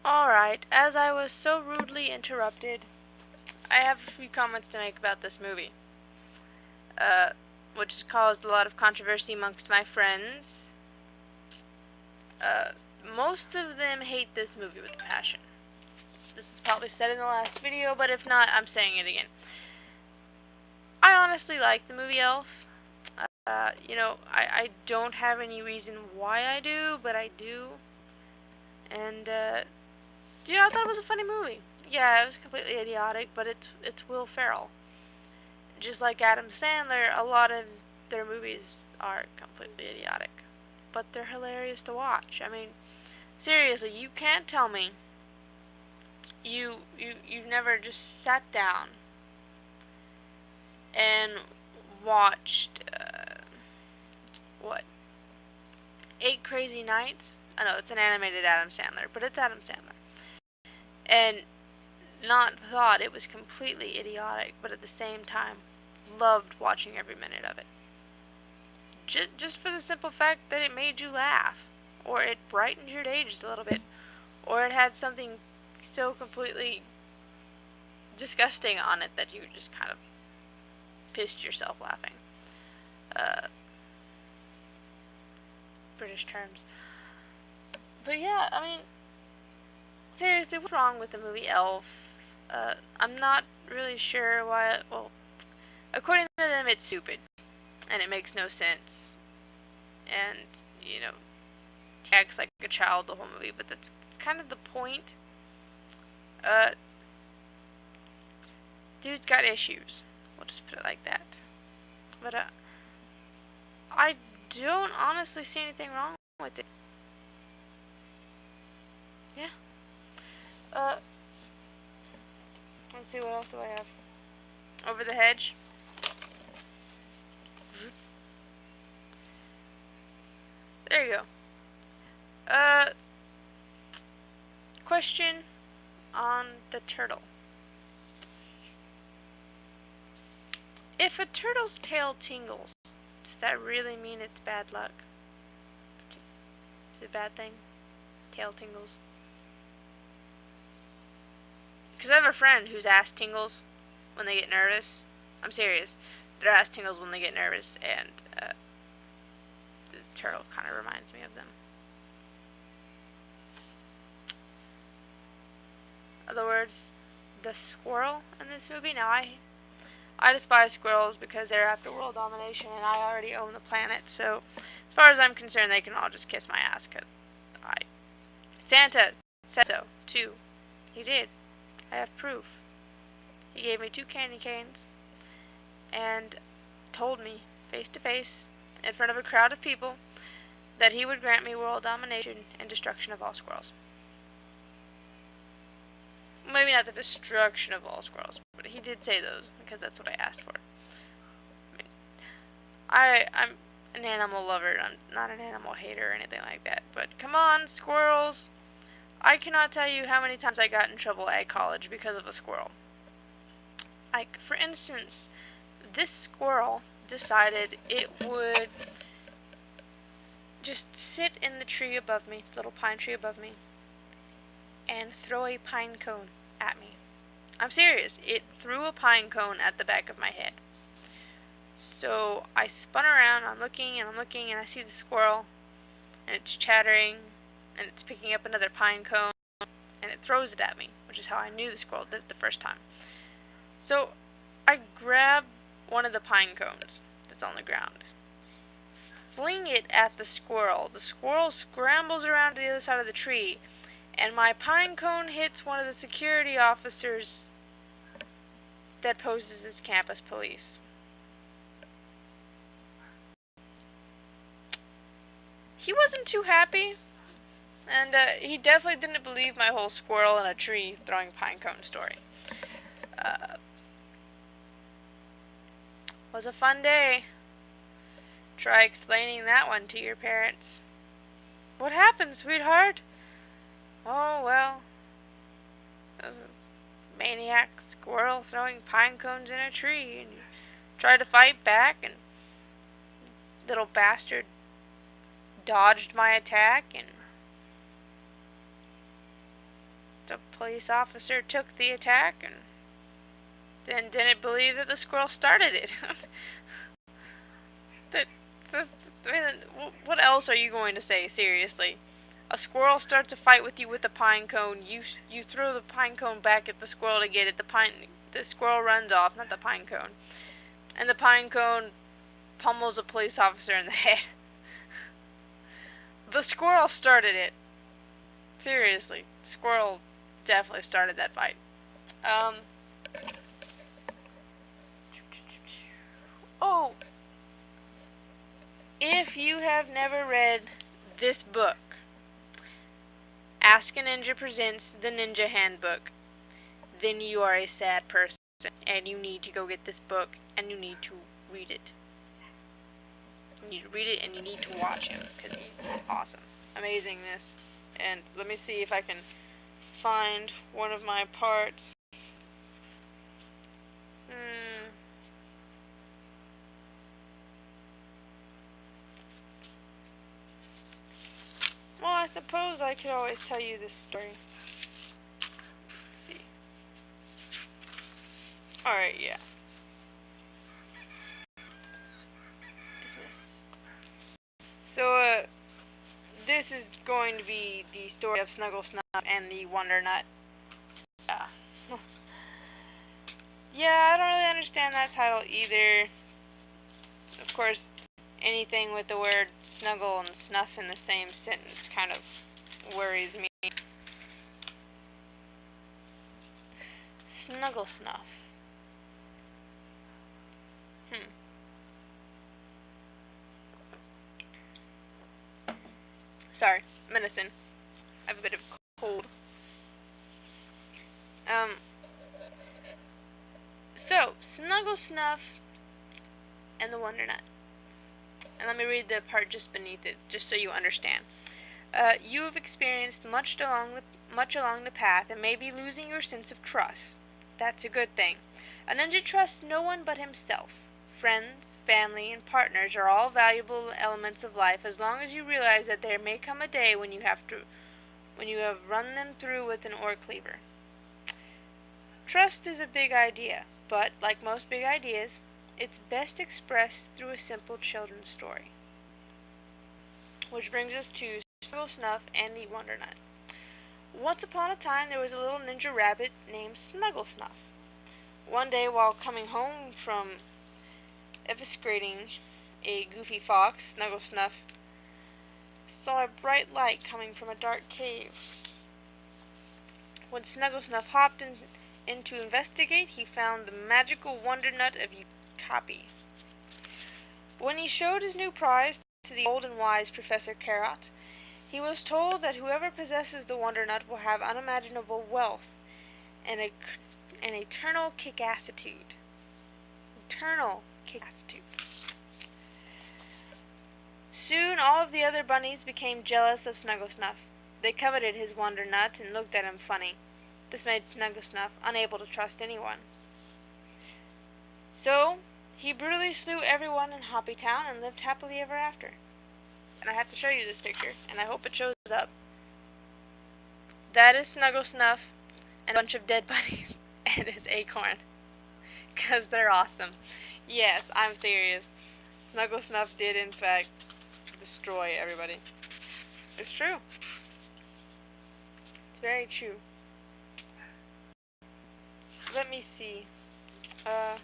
Alright, as I was so rudely interrupted, I have a few comments to make about this movie, which has caused a lot of controversy amongst my friends. Most of them hate this movie with a passion. This is probably said in the last video, but if not, I'm saying it again. I honestly like the movie Elf. I don't have any reason why I do, but I do. And, I thought it was a funny movie. Yeah, it was completely idiotic, but it's Will Ferrell. Just like Adam Sandler, a lot of their movies are completely idiotic, but they're hilarious to watch. I mean, seriously, you can't tell me you've never just sat down and watched what? 8 Crazy Nights? I know it's an animated Adam Sandler, but it's Adam Sandler. And not thought it was completely idiotic, but at the same time, loved watching every minute of it. Just for the simple fact that it made you laugh, or it brightened your day just a little bit, or it had something so completely disgusting on it that you just kind of pissed yourself laughing. British terms. But yeah, I mean, seriously, what's wrong with the movie Elf? I'm not really sure why. Well, according to them, it's stupid, and it makes no sense. And he acts like a child the whole movie, but that's kind of the point. Dude's got issues. We'll just put it like that. But I don't honestly see anything wrong with it. Yeah. Let's see, what else do I have? Over the Hedge. There you go. Question on the turtle. If a turtle's tail tingles, does that really mean it's bad luck? Is it a bad thing? Tail tingles. Because I have a friend whose ass tingles when they get nervous. I'm serious. Their ass tingles when they get nervous, and the turtle kind of reminds me of them. In other words, the squirrel in this movie. Now, I despise squirrels because they're after world domination, and I already own the planet. So, as far as I'm concerned, they can all just kiss my ass. Cause Santa said so too. He did. I have proof. He gave me 2 candy canes and told me face to face, in front of a crowd of people, that he would grant me world domination and destruction of all squirrels. Maybe not the destruction of all squirrels, but he did say those, because that's what I asked for. I'm an animal lover. I'm not an animal hater or anything like that. But come on, squirrels. I cannot tell you how many times I got in trouble at college because of a squirrel. Like, for instance, this squirrel decided it would just sit in the tree above me, the little pine tree above me, and throw a pine cone at me. I'm serious. It threw a pine cone at the back of my head. So I spun around, I'm looking, and I see the squirrel, and it's chattering, and it's picking up another pine cone, and it throws it at me, which is how I knew the squirrel did it the first time. So I grab one of the pine cones that's on the ground, fling it at the squirrel. The squirrel scrambles around to the other side of the tree, and my pine cone hits one of the security officers that poses as campus police. He wasn't too happy, and he definitely didn't believe my whole squirrel in a tree throwing pine cone story. Was a fun day. Try explaining that one to your parents. What happened, sweetheart? Oh, well, a maniac squirrel throwing pine cones in a tree, and you tried to fight back, and little bastard dodged my attack, and the police officer took the attack and then didn't believe that the squirrel started it. I mean, what else are you going to say, seriously? A squirrel starts a fight with you with a pine cone. You throw the pine cone back at the squirrel to get it. The squirrel runs off, not the pine cone. And the pine cone pummels a police officer in the head. The squirrel started it. Seriously, the squirrel definitely started that fight. Oh, if you have never read this book, Ask a Ninja presents the Ninja Handbook, then you are a sad person, and you need to go get this book, and you need to read it. You need to read it, and you need to watch him, because he's awesome. Amazingness. And let me see if I can find one of my parts. Well, I suppose I could always tell you this story. Let's see. Alright, yeah. So, this is going to be the story of Snuggle Snuff and the Wonder Nut. Yeah. Yeah, I don't really understand that title either. Of course, anything with the word snuggle and snuff in the same sentence kind of worries me. Snuggle Snuff. Sorry, medicine. I have a bit of a cold. So, Snuggle Snuff and the Wonder Nut. And let me read the part just beneath it, just so you understand. You have experienced much along the path and may be losing your sense of trust. That's a good thing. A ninja trusts no one but himself. Friends, family, and partners are all valuable elements of life as long as you realize that there may come a day when you have run them through with an ore cleaver. Trust is a big idea, but, like most big ideas, it's best expressed through a simple children's story. Which brings us to Snuggle Snuff and the Wonder Nut. Once upon a time, there was a little ninja rabbit named Snuggle Snuff. One day, while coming home from eviscerating a goofy fox, Snuggle Snuff saw a bright light coming from a dark cave. When Snuggle Snuff hopped in to investigate, he found the magical Wonder Nut of Copy. When he showed his new prize to the old and wise Professor Carrot, he was told that whoever possesses the Wonder Nut will have unimaginable wealth and an eternal kick-assitude. Eternal kick-assitude. Soon all of the other bunnies became jealous of Snuggle Snuff. They coveted his Wonder Nut and looked at him funny. This made Snuggle Snuff unable to trust anyone. So, he brutally slew everyone in Hoppy Town and lived happily ever after. And I have to show you this picture, and I hope it shows up. That is Snuggle Snuff and a bunch of dead bunnies and his acorn. Because they're awesome. Yes, I'm serious. Snuggle Snuff did, in fact, destroy everybody. It's true. It's very true. Let me see. Let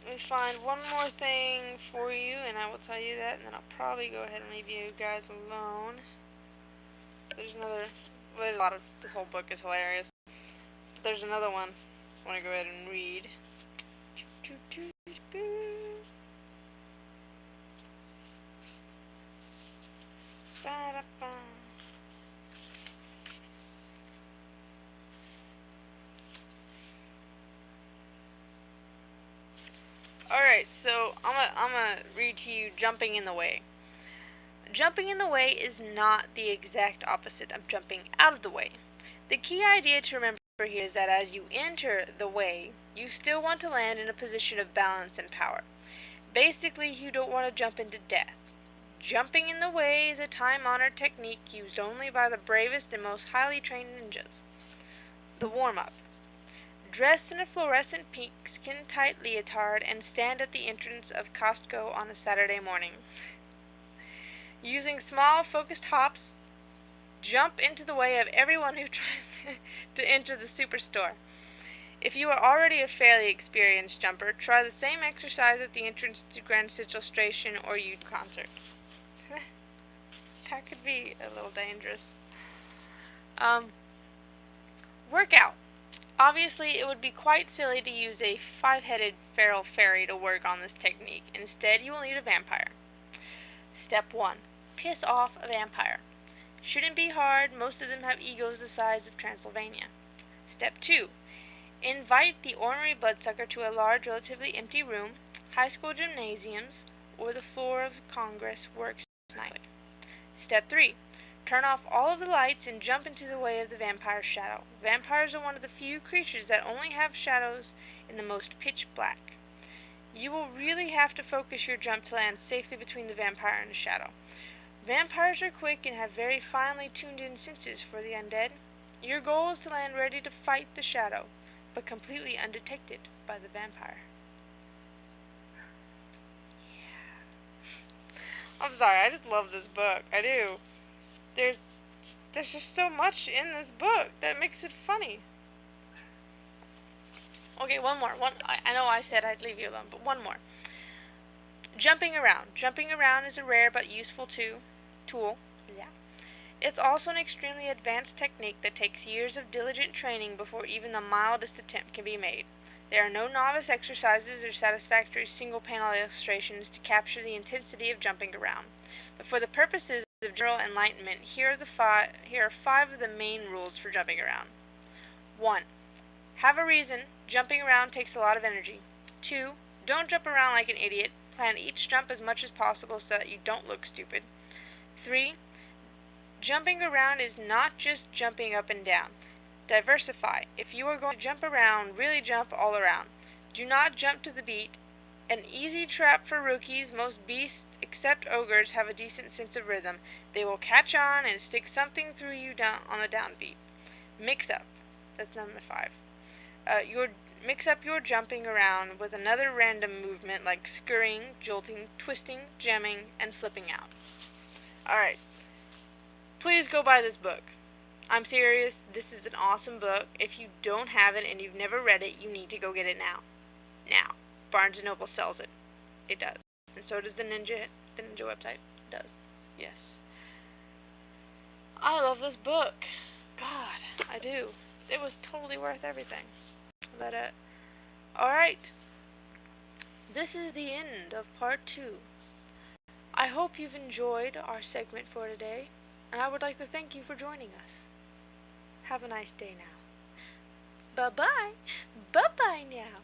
me find one more thing for you, and I will tell you that, and then I'll probably go ahead and leave you guys alone. There's a lot of, this whole book is hilarious. There's another one I want to go ahead and read. Alright, so I'm gonna read to you Jumping in the Way. Jumping in the way is not the exact opposite of jumping out of the way. The key idea to remember here is that as you enter the way, you still want to land in a position of balance and power. Basically, you don't want to jump into death. Jumping in the way is a time-honored technique used only by the bravest and most highly trained ninjas. The warm-up. Dress in a fluorescent pink skin-tight leotard and stand at the entrance of Costco on a Saturday morning. Using small, focused hops, jump into the way of everyone who tries to enter the superstore. If you are already a fairly experienced jumper, try the same exercise at the entrance to Grand Central Station or U concert. That could be a little dangerous. Workout. Obviously, it would be quite silly to use a 5-headed feral fairy to work on this technique. Instead, you will need a vampire. Step 1. Piss off a vampire. Shouldn't be hard. Most of them have egos the size of Transylvania. Step 2. Invite the ornery bloodsucker to a large, relatively empty room, high school gymnasiums, or the floor of Congress works night. Step 3. Turn off all of the lights and jump into the way of the vampire's shadow. Vampires are one of the few creatures that only have shadows in the most pitch black. You will really have to focus your jump to land safely between the vampire and the shadow. Vampires are quick and have very finely tuned-in senses for the undead. Your goal is to land ready to fight the shadow, but completely undetected by the vampire. Yeah. I'm sorry, I just love this book. I do. There's just so much in this book that makes it funny. Okay, one more. I know I said I'd leave you alone, but one more. Jumping around. Jumping around is a rare but useful tool. Yeah. It's also an extremely advanced technique that takes years of diligent training before even the mildest attempt can be made. There are no novice exercises or satisfactory single-panel illustrations to capture the intensity of jumping around. But for the purposes of general enlightenment, here are 5 of the main rules for jumping around. 1. Have a reason. Jumping around takes a lot of energy. 2. Don't jump around like an idiot. Plan each jump as much as possible so that you don't look stupid. 3. Jumping around is not just jumping up and down. Diversify. If you are going to jump around, really jump all around. Do not jump to the beat. An easy trap for rookies. Most beasts, except ogres, have a decent sense of rhythm. They will catch on and stick something through you on the downbeat. Mix up. That's number 5. Mix up your jumping around with another random movement like scurrying, jolting, twisting, jamming, and flipping out. Alright. Please go buy this book. I'm serious. This is an awesome book. If you don't have it and you've never read it, you need to go get it now. Now. Barnes & Noble sells it. It does. And so does the Ninja website. It does. Yes. I love this book. God, I do. It was totally worth everything. But, alright. This is the end of part 2. I hope you've enjoyed our segment for today, and I would like to thank you for joining us. Have a nice day now. Bye-bye. Bye-bye now.